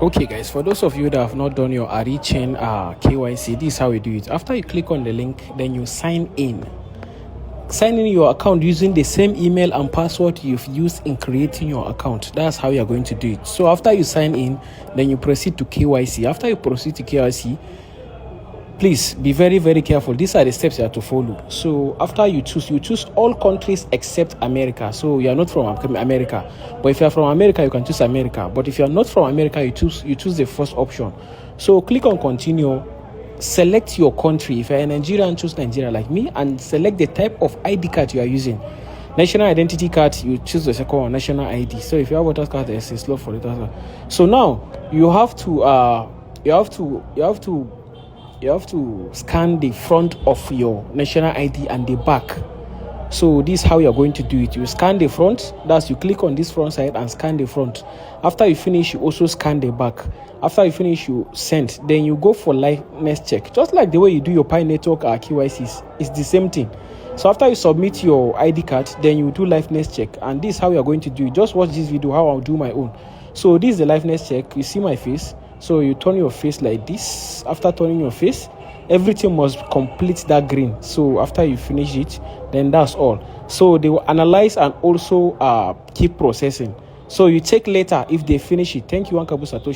Okay guys, for those of you that have not done your RE chain KYC, this is how we do it. After you click on the link, then you sign in your account using the same email and password you've used in creating your account. That's how you're going to do it. So after you sign in, then you proceed to KYC. After you proceed to KYC, please be very, very careful. These are the steps you have to follow. So after you choose all countries except America. So you are not from America, but if you are from America, you can choose America. But if you are not from America, you choose the first option. So click on continue. Select your country. If you're a Nigerian, choose Nigeria like me, and select the type of ID card you are using. National identity card, you choose the second one, national ID. So if you have voter's card, there's a slot for it. So now you have to scan the front of your national ID and the back. So this is how you're going to do it. You scan the front, that's you click on this front side and scan the front. After you finish, you also scan the back. After you finish, you send. Then you go for liveness check. Just like the way you do your Pi Network KYCs, it's the same thing. So after you submit your ID card, then you do liveness check. And this is how you're going to do it. Just watch this video, how I'll do my own. So this is the liveness check. You see my face. So you turn your face like this. After turning your face, everything must complete that green. So after you finish it, then that's all. So they will analyze and also keep processing. So you check later if they finish it. Thank you, Uncle Satoshi.